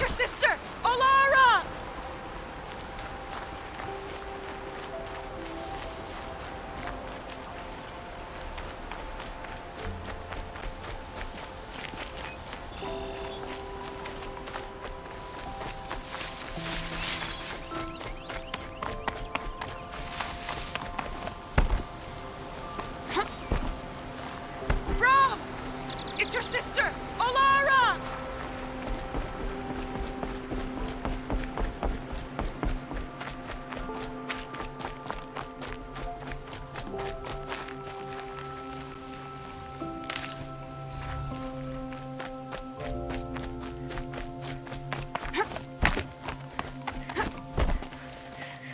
your sister! Olara! Brom! It's your sister! Olara!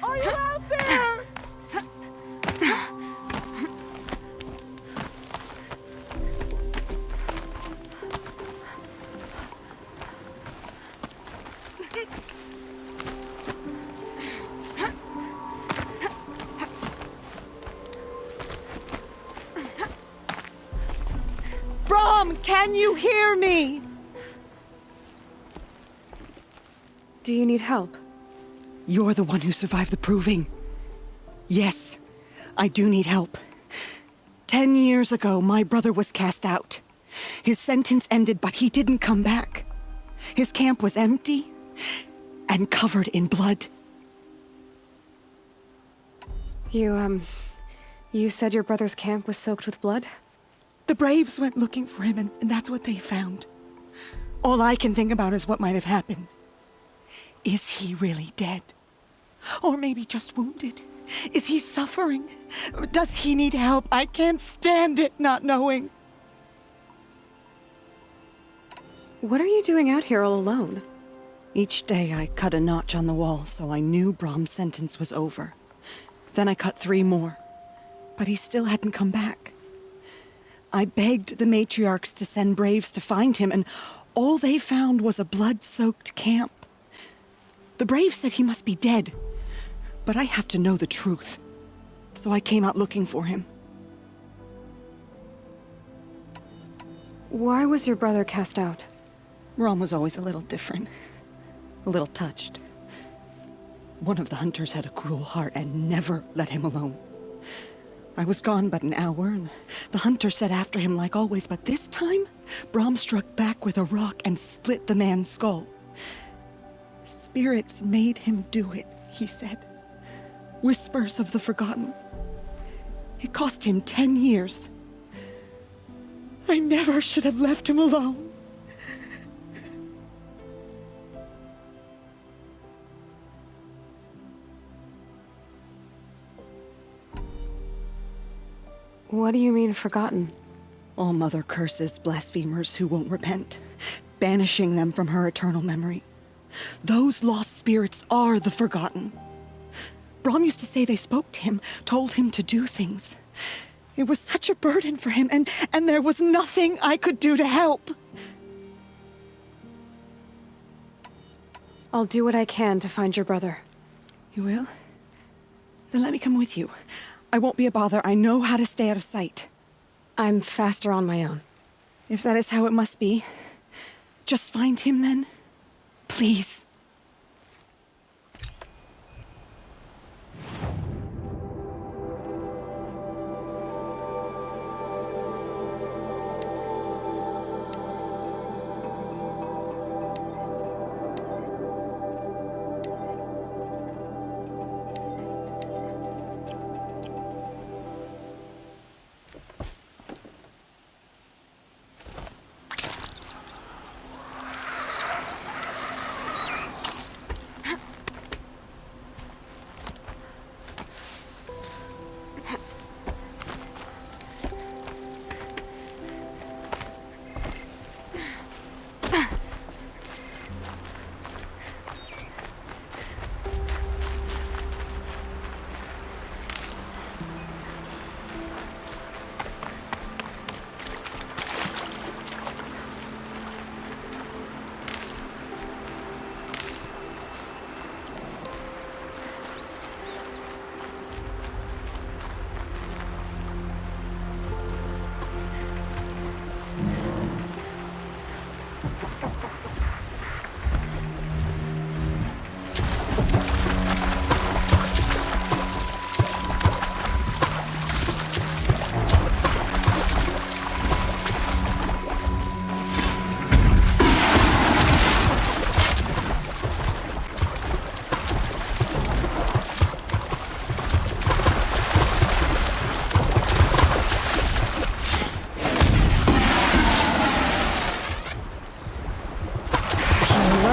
Are you out there? Brom, can you hear me? Do you need help? You're the one who survived the proving. Yes, I do need help. 10 years ago, my brother was cast out. His sentence ended, but he didn't come back. His camp was empty and covered in blood. You said your brother's camp was soaked with blood? The Braves went looking for him, and that's what they found. All I can think about is what might have happened. Is he really dead? Or maybe just wounded? Is he suffering? Does he need help? I can't stand it not knowing. What are you doing out here all alone? Each day I cut a notch on the wall so I knew Brom's sentence was over. Then I cut 3 more, but he still hadn't come back. I begged the matriarchs to send Braves to find him, and all they found was a blood-soaked camp. The Braves said he must be dead, but I have to know the truth. So I came out looking for him. Why was your brother cast out? Brom was always a little different, a little touched. One of the hunters had a cruel heart and never let him alone. I was gone but an hour, and the hunter set after him like always, but this time, Brom struck back with a rock and split the man's skull. Spirits made him do it, he said. Whispers of the forgotten. It cost him 10 years. I never should have left him alone. What do you mean, forgotten? All Mother curses blasphemers who won't repent, banishing them from her eternal memory. Those lost spirits are the forgotten. Brom used to say they spoke to him, told him to do things. It was such a burden for him, and there was nothing I could do to help. I'll do what I can to find your brother. You will? Then let me come with you. I won't be a bother. I know how to stay out of sight. I'm faster on my own. If that is how it must be, just find him then. Please.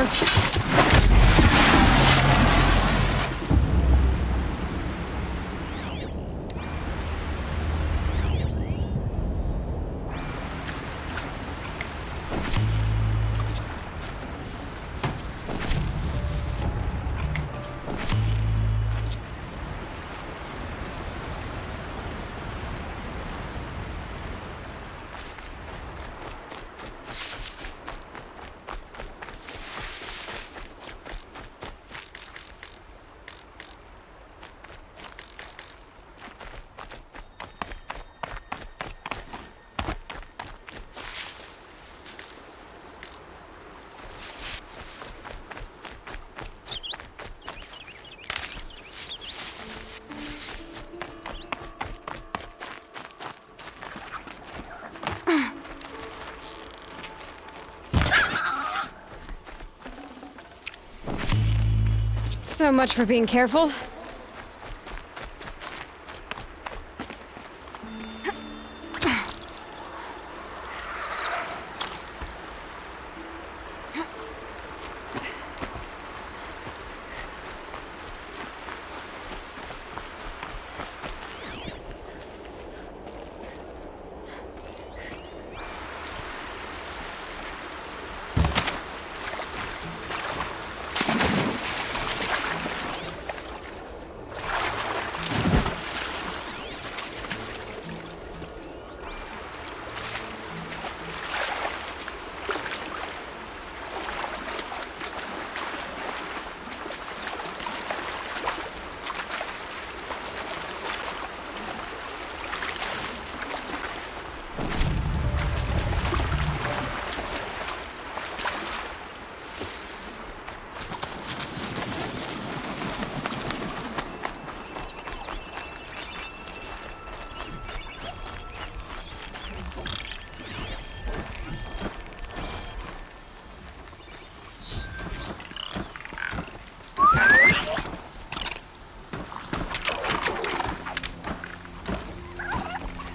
on. So much for being careful.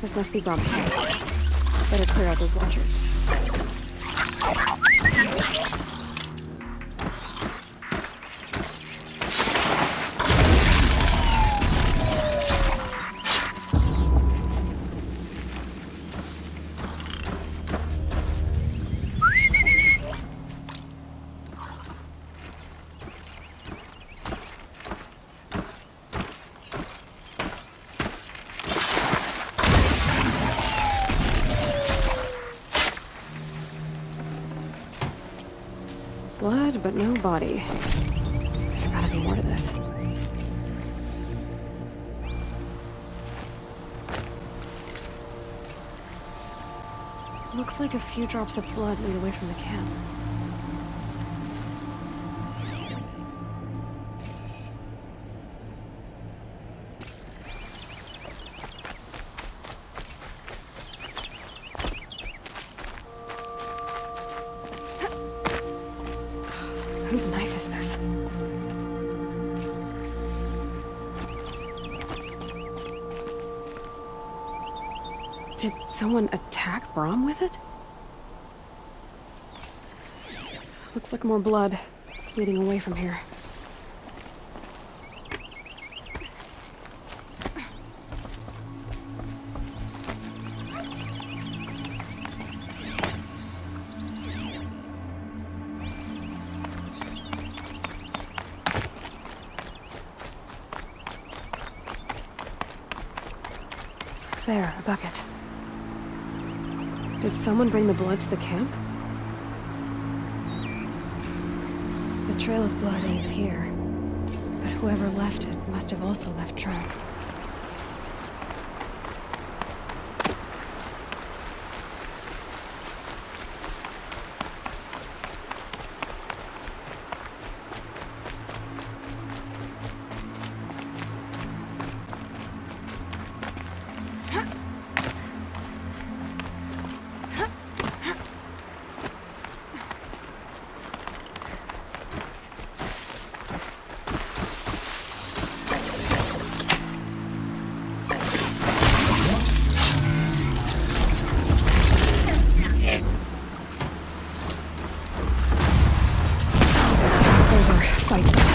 This must be Brom's camp. Better clear out those watchers. Blood, but no body. There's gotta be more to this. Looks like a few drops of blood lead away from the camp. Whose knife is this? Did someone attack Brom with it? Looks like more blood leading away from here. There, a bucket. Did someone bring the blood to the camp? The trail of blood ends here, but whoever left it must have also left tracks. fights us.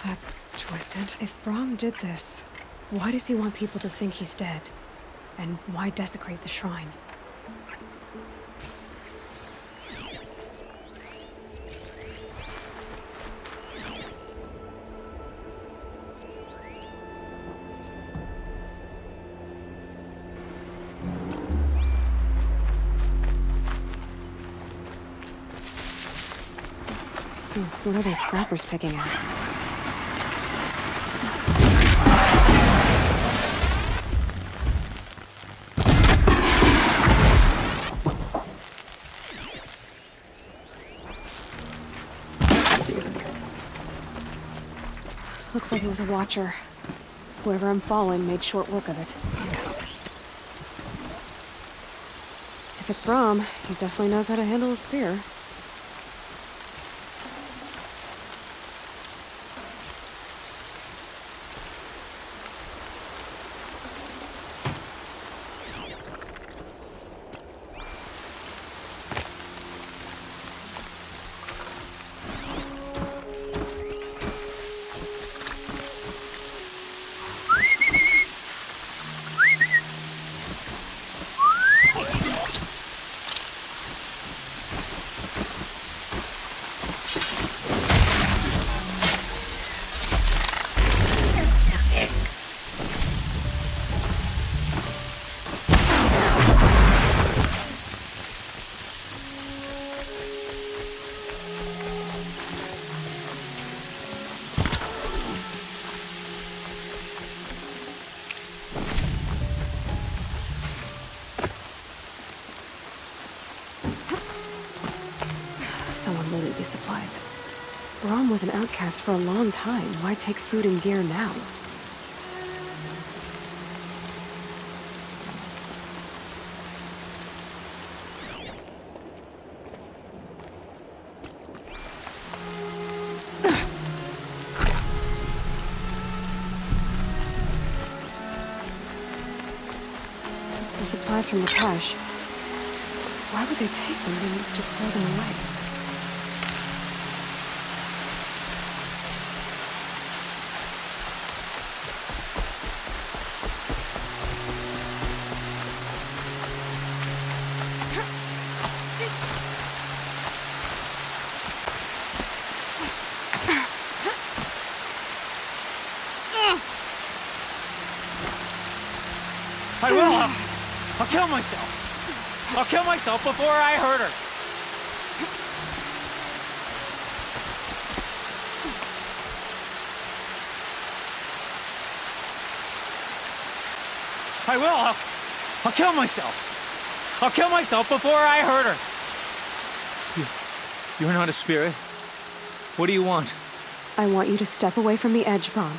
That's twisted. If Brahm did this, why does he want people to think he's dead? And why desecrate the shrine? What are those scrappers picking at? Looks like it was a watcher. Whoever I'm following made short work of it. If it's Brahm, he definitely knows how to handle a spear. Someone will need these supplies. Brahm was an outcast for a long time. Why take food and gear now? It's the supplies from the cache. Why would they take them and just throw them away? I will. I'll kill myself. I'll kill myself before I hurt her. I will. I'll kill myself. I'll kill myself before I hurt her. You're not a spirit. What do you want? I want you to step away from the edge, Brahm.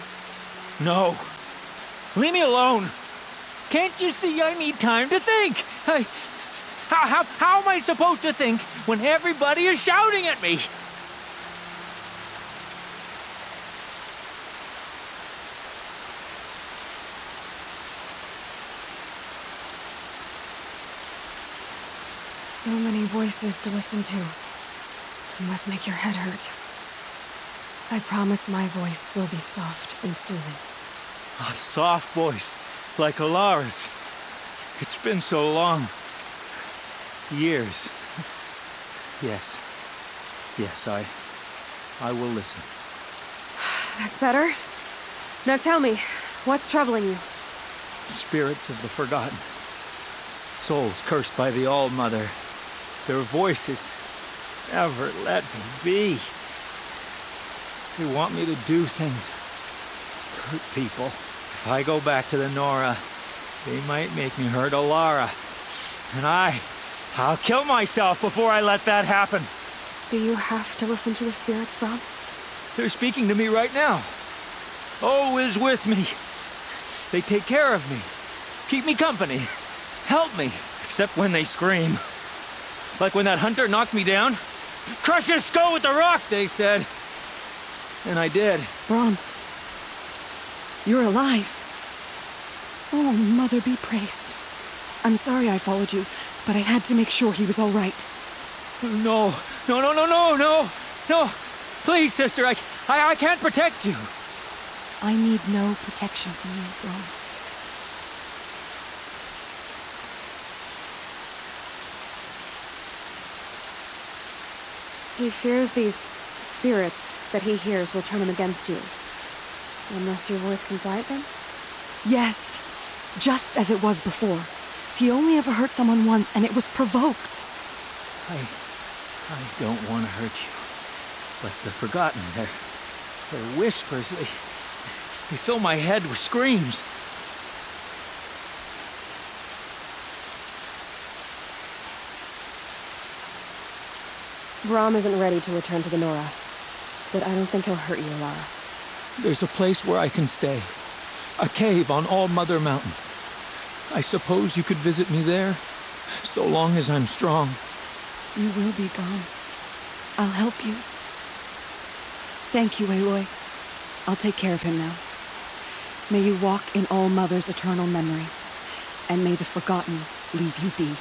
No. Leave me alone. Can't you see I need time to think? How am I supposed to think when everybody is shouting at me? So many voices to listen to. It must make your head hurt. I promise my voice will be soft and soothing. A soft voice, like Alara's. It's been so long. Years. Yes. Yes, I will listen. That's better. Now tell me, what's troubling you? Spirits of the forgotten. Souls cursed by the All-Mother. Their voices never let me be. They want me to do things. hurt people. If I go back to the Nora, they might make me hurt Alara. And I'll kill myself before I let that happen. Do you have to listen to the spirits, Brom? They're speaking to me right now. O is with me. They take care of me, keep me company, help me, except when they scream. Like when that hunter knocked me down. Crush his skull with the rock, they said. And I did. Brom, you're alive. Oh, Mother be praised. I'm sorry I followed you, but I had to make sure he was all right. No. Please, sister, I can't protect you. I need no protection from you, Brom. He fears these spirits that he hears will turn him against you. Unless your voice can quiet them? Yes, just as it was before. He only ever hurt someone once, and it was provoked. I don't want to hurt you. But the Forgotten, their whispers, they fill my head with screams. Brom isn't ready to return to the Nora, but I don't think he'll hurt you, Lara. There's a place where I can stay. A cave on All Mother Mountain. I suppose you could visit me there, so long as I'm strong. You will be, Brom. I'll help you. Thank you, Aloy. I'll take care of him now. May you walk in All Mother's eternal memory, and may the Forgotten leave you be.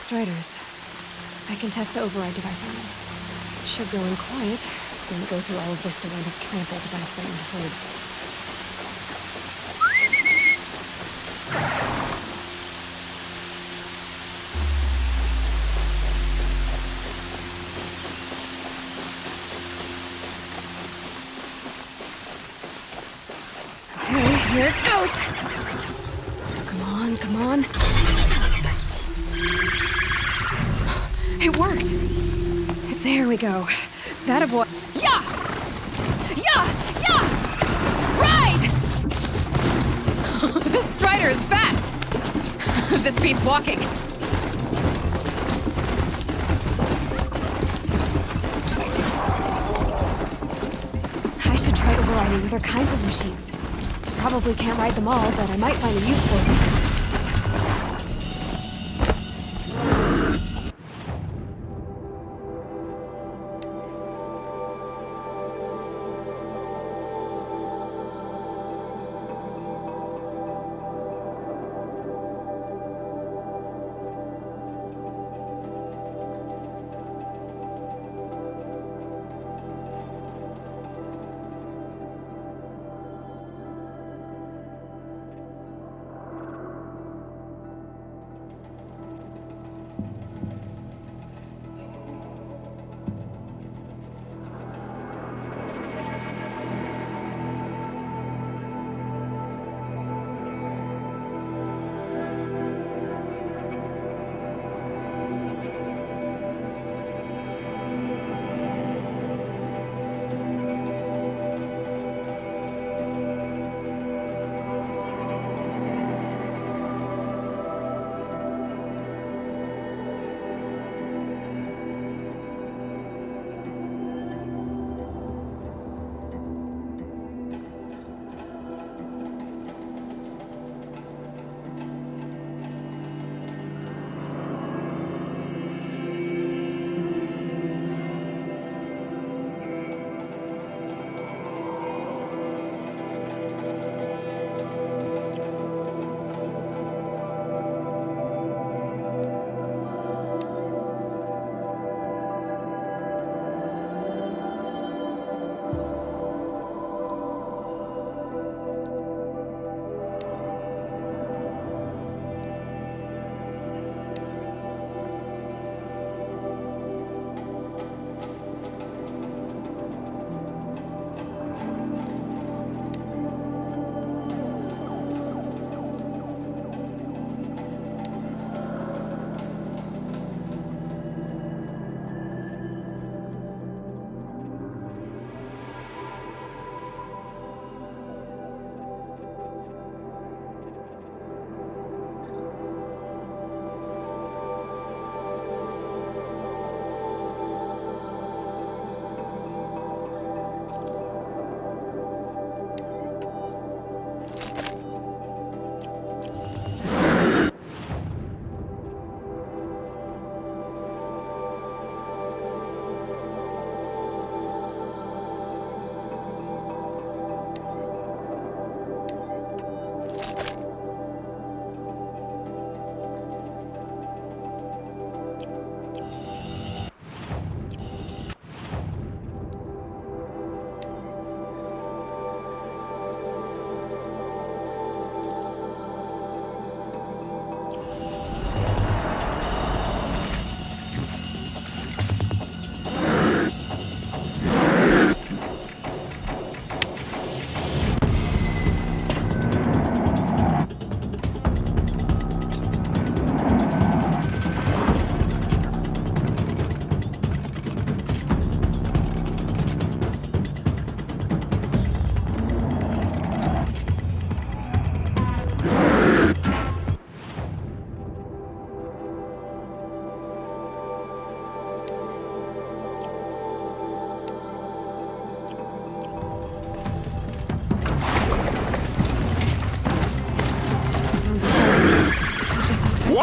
Striders. I can test the override device on them. Should go in quiet. Don't go through all of this to wind up trampled by a frightened herd. Okay, here it goes! Come on, come on. It worked! There we go. That avoid— Yeah! Yeah! Yeah! Ride! This Strider is fast! This beats walking. I should try overriding other kinds of machines. Probably can't ride them all, but I might find a use for them.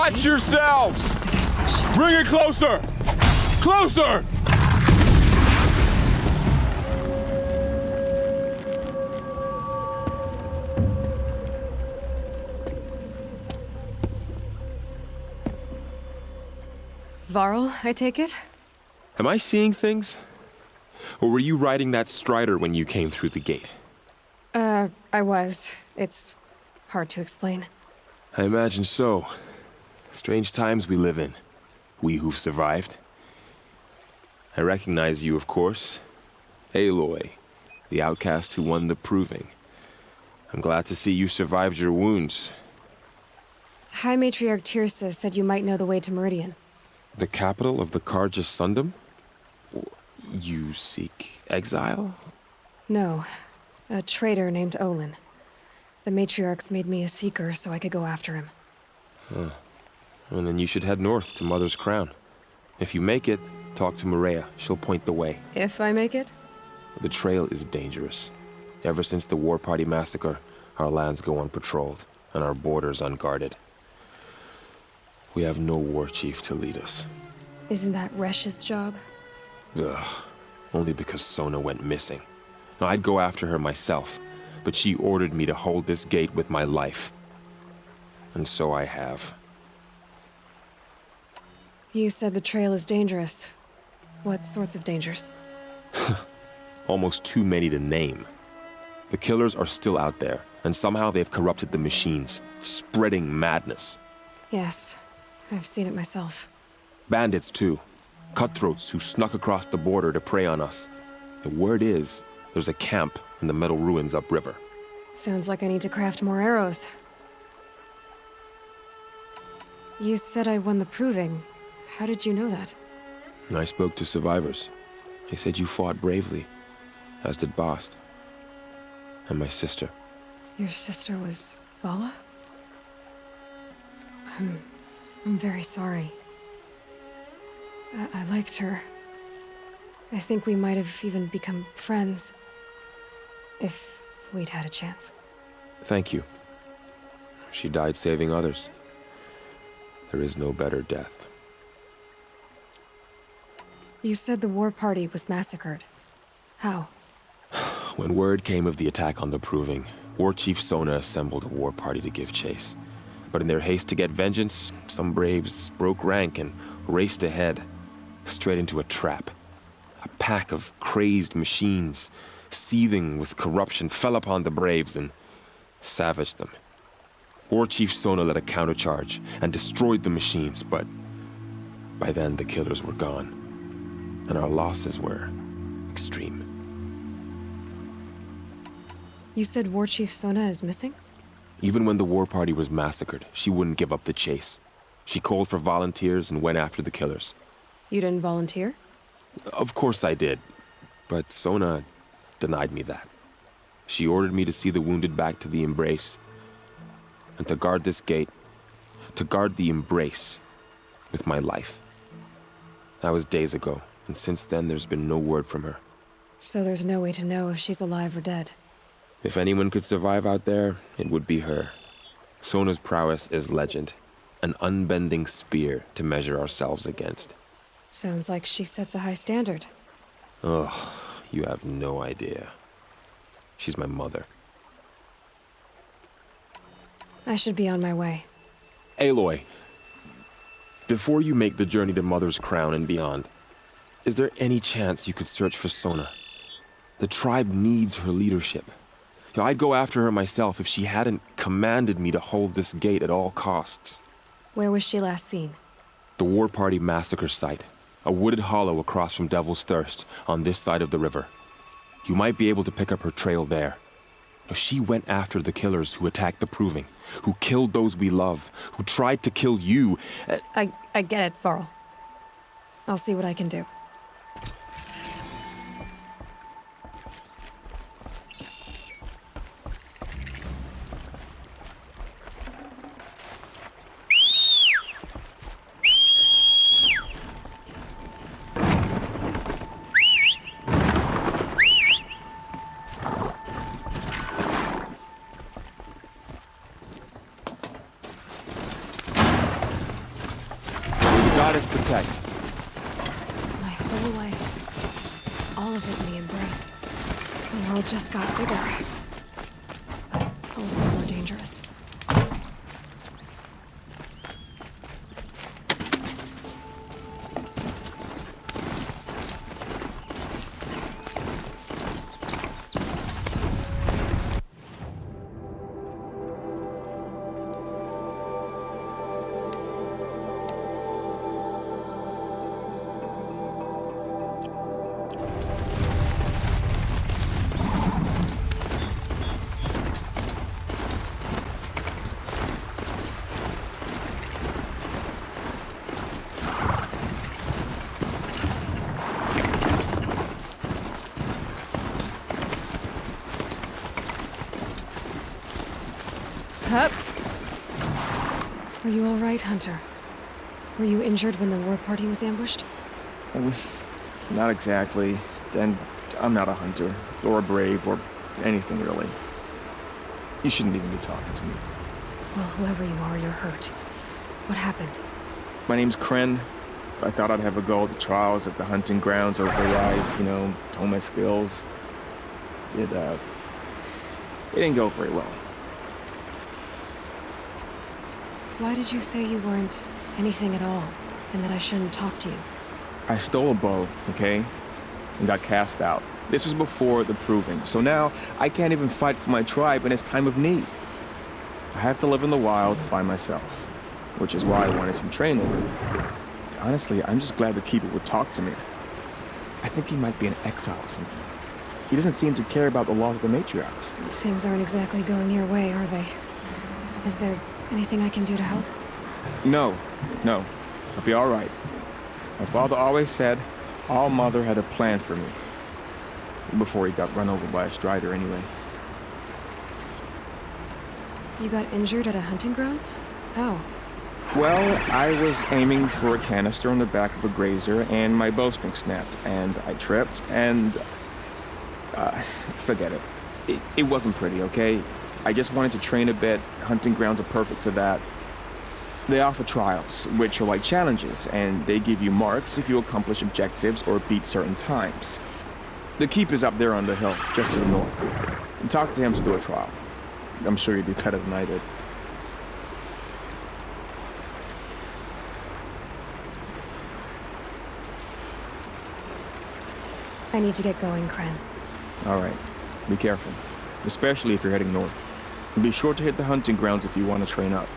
Watch yourselves! Bring it closer! Closer! Varl, I take it? Am I seeing things? Or were you riding that strider when you came through the gate? I was. It's hard to explain. I imagine so. Strange times we live in. We who've survived. I recognize you, of course. Aloy, the outcast who won the proving. I'm glad to see you survived your wounds. High Matriarch Tirsa said you might know the way to Meridian. The capital of the Carja Sundom? You seek exile? No. A traitor named Olin. The Matriarchs made me a seeker so I could go after him. Huh. And then you should head north to Mother's Crown. If you make it, talk to Maria. She'll point the way. If I make it? The trail is dangerous. Ever since the War Party massacre, our lands go unpatrolled, and our borders unguarded. We have no war chief to lead us. Isn't that Resh's job? Ugh. Only because Sona went missing. Now, I'd go after her myself, but she ordered me to hold this gate with my life. And so I have. You said the trail is dangerous. What sorts of dangers? Almost too many to name. The killers are still out there, and somehow they've corrupted the machines, spreading madness. Yes, I've seen it myself. Bandits, too. Cutthroats who snuck across the border to prey on us. The word is, there's a camp in the metal ruins upriver. Sounds like I need to craft more arrows. You said I won the proving. How did you know that? I spoke to survivors. They said you fought bravely, as did Bast. And my sister. Your sister was Vala? I'm very sorry. I liked her. I think we might have even become friends. If we'd had a chance. Thank you. She died saving others. There is no better death. You said the war party was massacred. How? When word came of the attack on the Proving, War Chief Sona assembled a war party to give chase. But in their haste to get vengeance, some braves broke rank and raced ahead, straight into a trap. A pack of crazed machines, seething with corruption, fell upon the braves and savaged them. War Chief Sona led a countercharge and destroyed the machines, but by then the killers were gone, and our losses were extreme. You said War Chief Sona is missing? Even when the war party was massacred, she wouldn't give up the chase. She called for volunteers and went after the killers. You didn't volunteer? Of course I did, but Sona denied me that. She ordered me to see the wounded back to the Embrace, and to guard this gate, to guard the Embrace with my life. That was days ago, and since then there's been no word from her. So there's no way to know if she's alive or dead. If anyone could survive out there, it would be her. Sona's prowess is legend, an unbending spear to measure ourselves against. Sounds like she sets a high standard. Ugh, you have no idea. She's my mother. I should be on my way. Aloy, before you make the journey to Mother's Crown and beyond, is there any chance you could search for Sona? The tribe needs her leadership. I'd go after her myself if she hadn't commanded me to hold this gate at all costs. Where was she last seen? The War Party massacre site. A wooded hollow across from Devil's Thirst, on this side of the river. You might be able to pick up her trail there. She went after the killers who attacked the Proving, who killed those we love, who tried to kill you. I get it, Varl. I'll see what I can do. goddess protect. My whole life. All of it in the embrace. The world just got bigger. But also more dangerous. Hup. Are you all right, Hunter? Were you injured when the war party was ambushed? Not exactly. And I'm not a hunter, or a brave, or anything really. You shouldn't even be talking to me. Well, whoever you are, you're hurt. What happened? My name's Kren. I thought I'd have a go at the trials at the hunting grounds over the rise, you know, hone my skills. It didn't go very well. Why did you say you weren't anything at all, and that I shouldn't talk to you? I stole a bow, okay? And got cast out. This was before the proving, so now I can't even fight for my tribe in its time of need. I have to live in the wild by myself, which is why I wanted some training. Honestly, I'm just glad the Keeper would talk to me. I think he might be in exile or something. He doesn't seem to care about the laws of the matriarchs. Things aren't exactly going your way, are they? Is there anything I can do to help? No. I'll be all right. My father always said All Mother had a plan for me. Before he got run over by a strider, anyway. You got injured at a hunting grounds? How? Well, I was aiming for a canister on the back of a grazer, and my bowstring snapped, and I tripped, and... forget it. It wasn't pretty, okay? I just wanted to train a bit. Hunting grounds are perfect for that. They offer trials, which are like challenges, and they give you marks if you accomplish objectives or beat certain times. The Keeper's up there on the hill, just to the north. And talk to him to do a trial. I'm sure you'd be better than I did. I need to get going, Kren. All right. Be careful. Especially if you're heading north. And be sure to hit the hunting grounds if you want to train up.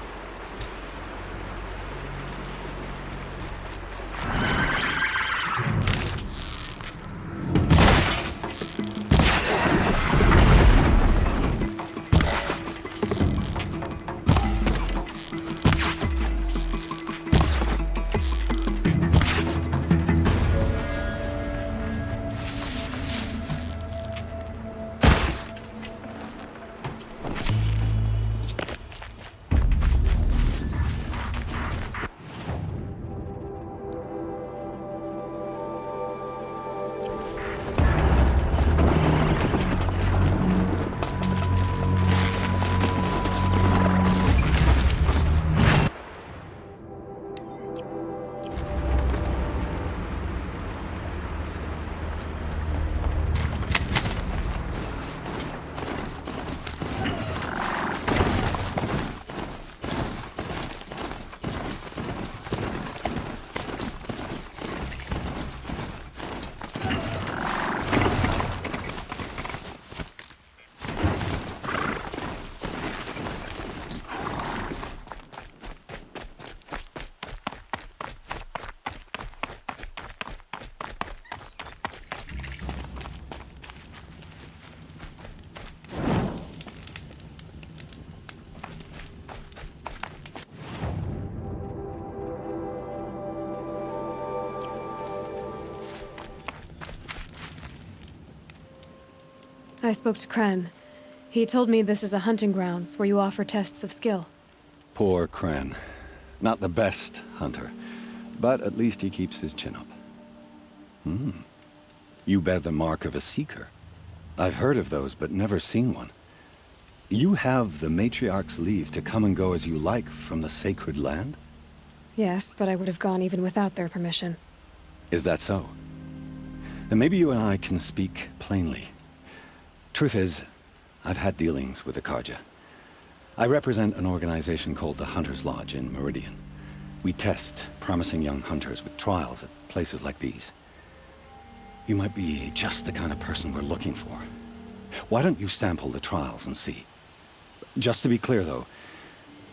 I spoke to Kren. He told me this is a hunting grounds where you offer tests of skill. Poor Kren. Not the best hunter, but at least he keeps his chin up. You bear the mark of a seeker. I've heard of those, but never seen one. You have the matriarch's leave to come and go as you like from the sacred land? Yes, but I would have gone even without their permission. Is that so? Then maybe you and I can speak plainly. Truth is, I've had dealings with the Karja. I represent an organization called the Hunter's Lodge in Meridian. We test promising young hunters with trials at places like these. You might be just the kind of person we're looking for. Why don't you sample the trials and see? Just to be clear, though,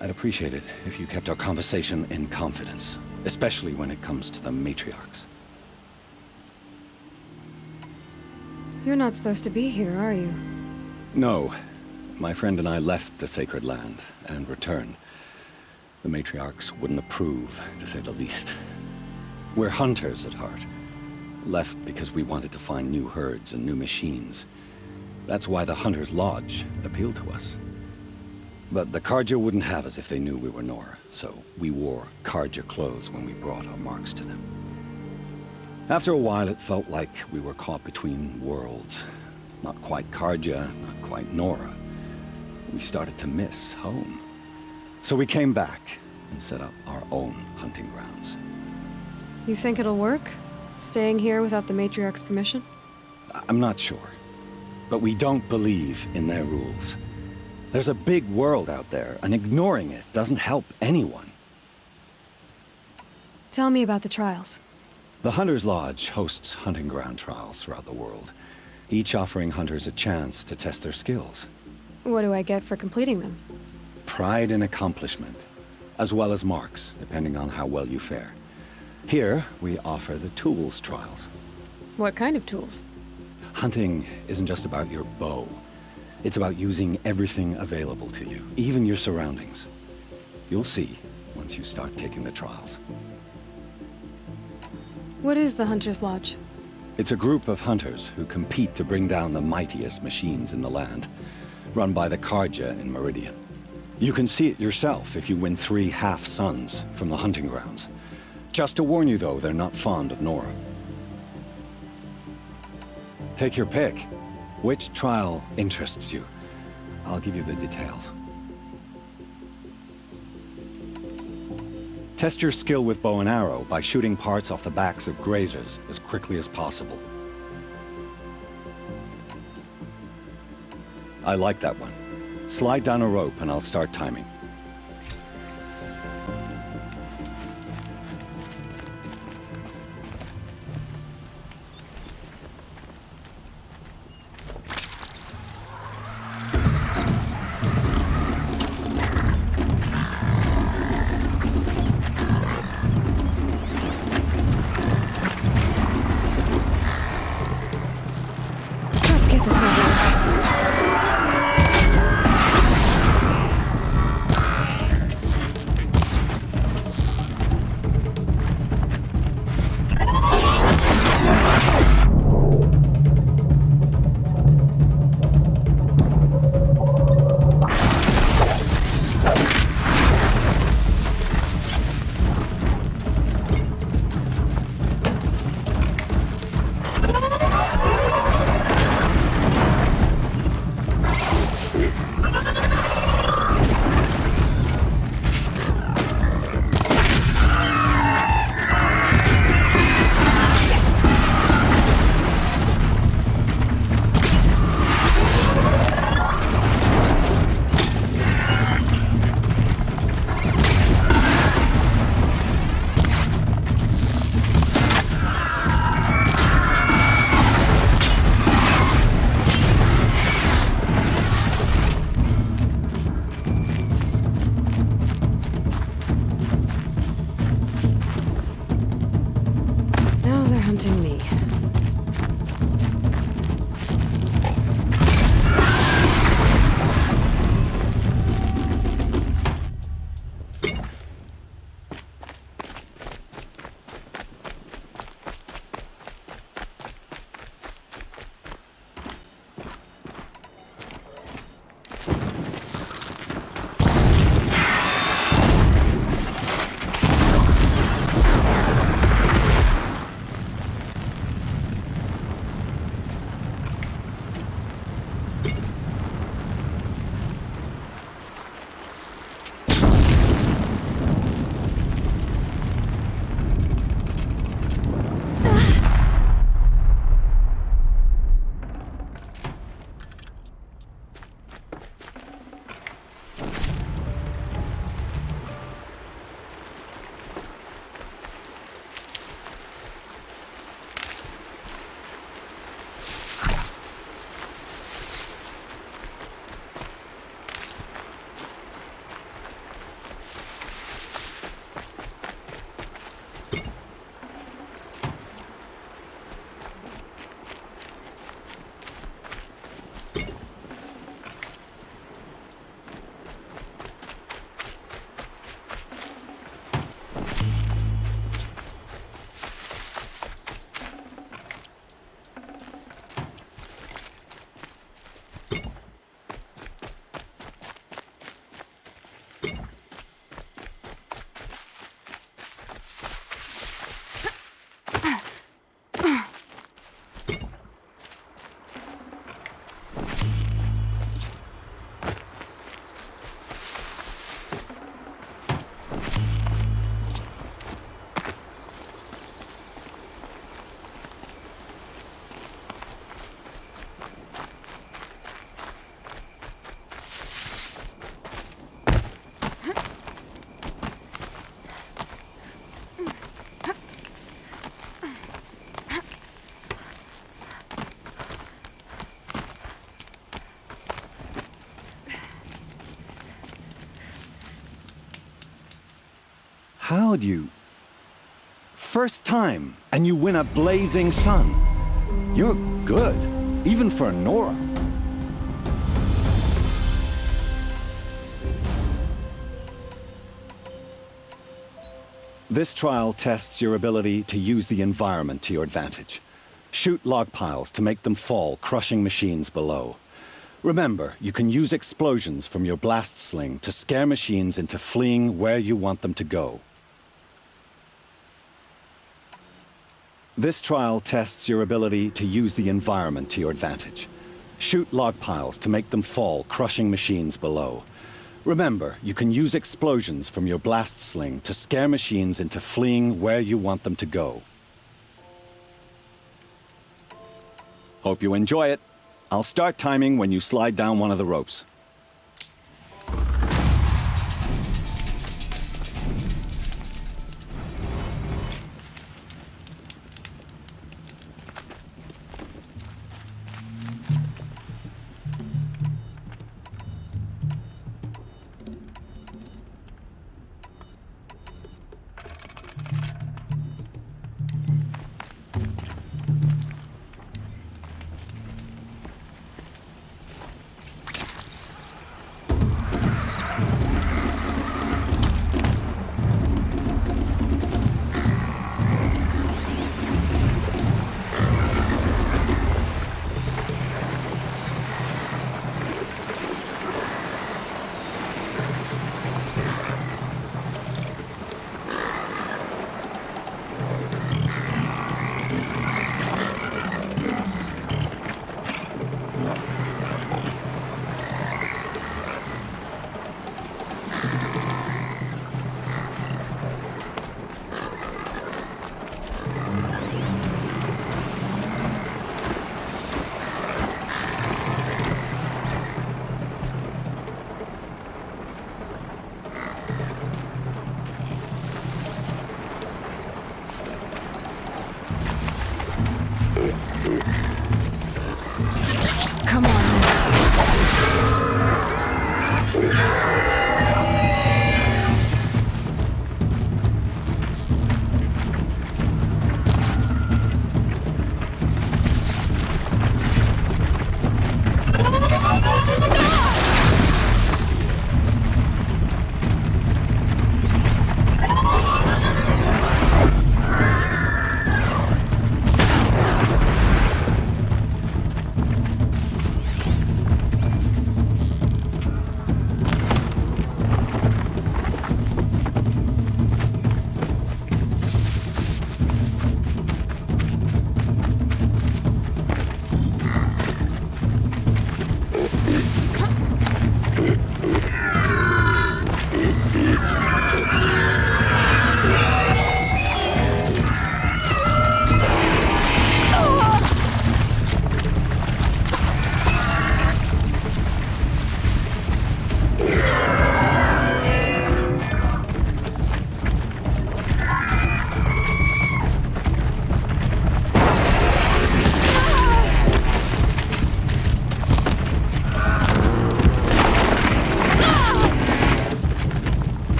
I'd appreciate it if you kept our conversation in confidence, especially when it comes to the matriarchs. You're not supposed to be here, are you? No. My friend and I left the sacred land and returned. The matriarchs wouldn't approve, to say the least. We're hunters at heart. Left because we wanted to find new herds and new machines. That's why the Hunter's Lodge appealed to us. But the Karja wouldn't have us if they knew we were Nora, so we wore Karja clothes when we brought our marks to them. After a while, it felt like we were caught between worlds. Not quite Karja, not quite Nora. We started to miss home. So we came back and set up our own hunting grounds. You think it'll work? Staying here without the matriarch's permission? I'm not sure. But we don't believe in their rules. There's a big world out there, and ignoring it doesn't help anyone. Tell me about the trials. The Hunter's Lodge hosts hunting ground trials throughout the world, each offering hunters a chance to test their skills. What do I get for completing them? Pride in accomplishment, as well as marks, depending on how well you fare. Here, we offer the tools trials. What kind of tools? Hunting isn't just about your bow. It's about using everything available to you, even your surroundings. You'll see once you start taking the trials. What is the Hunter's Lodge? It's a group of hunters who compete to bring down the mightiest machines in the land, run by the Karja in Meridian. You can see it yourself if you win 3 half-suns from the hunting grounds. Just to warn you, though, they're not fond of Nora. Take your pick. Which trial interests you? I'll give you the details. Test your skill with bow and arrow by shooting parts off the backs of grazers as quickly as possible. I like that one. Slide down a rope and I'll start timing. Let's get this over. Now they're hunting me. How'd you... First time, and you win a blazing sun. You're good, even for Nora. This trial tests your ability to use the environment to your advantage. Shoot log piles to make them fall, crushing machines below. Remember, you can use explosions from your blast sling to scare machines into fleeing where you want them to go. This trial tests your ability to use the environment to your advantage. Shoot log piles to make them fall, crushing machines below. Remember, you can use explosions from your blast sling to scare machines into fleeing where you want them to go. Hope you enjoy it. I'll start timing when you slide down one of the ropes.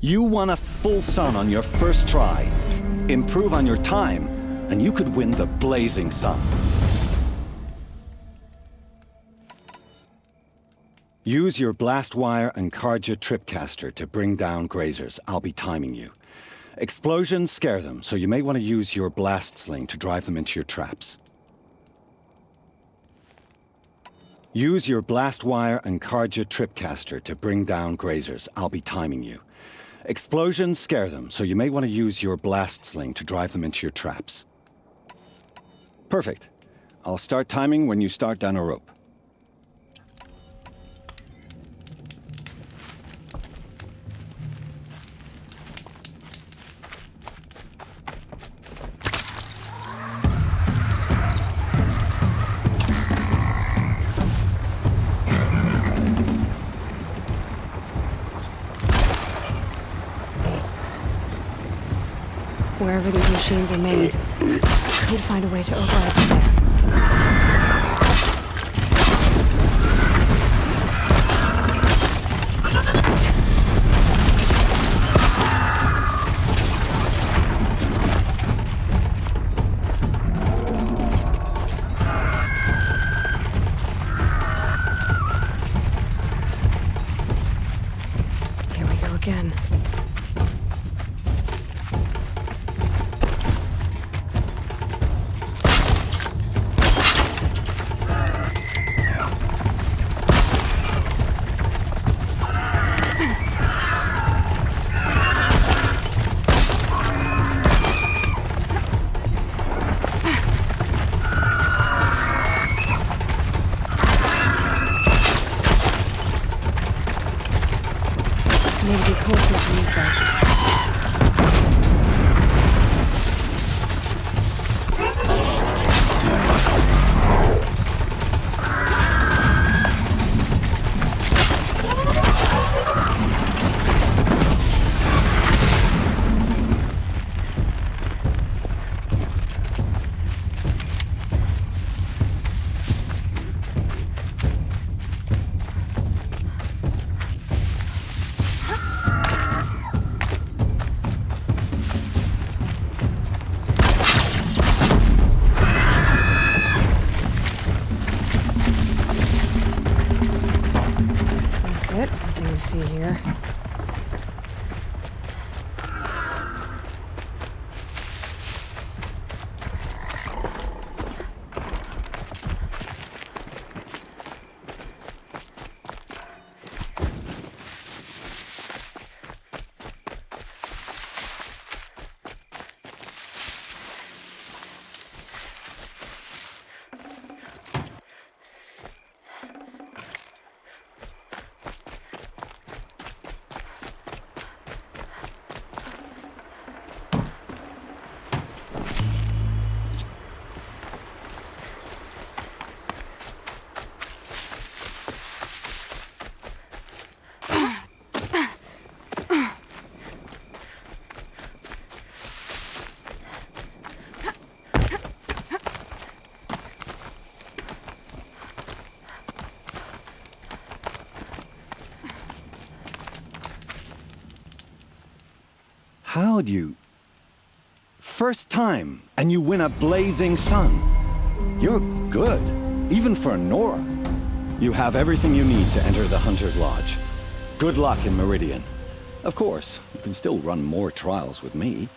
You won a full sun on your first try. Improve on your time, and you could win the Blazing Sun. Use your blast wire and Karja tripcaster to bring down grazers. I'll be timing you. Explosions scare them, so you may want to use your blast sling to drive them into your traps. Use your blast wire and Karja tripcaster to bring down grazers. I'll be timing you. Explosions scare them, so you may want to use your blast sling to drive them into your traps. Perfect. I'll start timing when you start down a rope. Wherever these machines are made, I could find a way to override them. Here we go again. Need to be closer to use that. Nothing to see here. How'd you... First time, and you win a Blazing Sun. You're good, even for Nora. You have everything you need to enter the Hunter's Lodge. Good luck in Meridian. Of course, you can still run more trials with me.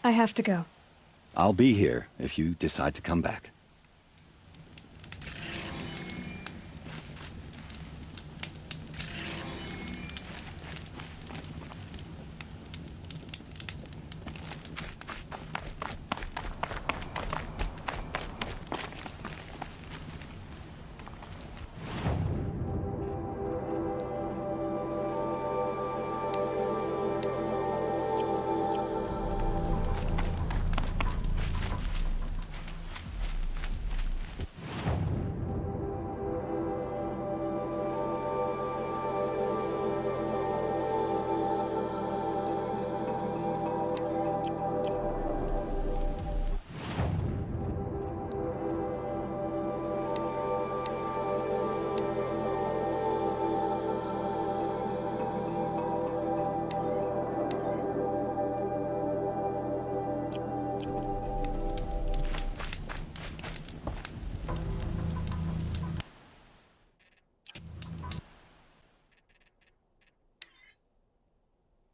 I have to go. I'll be here if you decide to come back.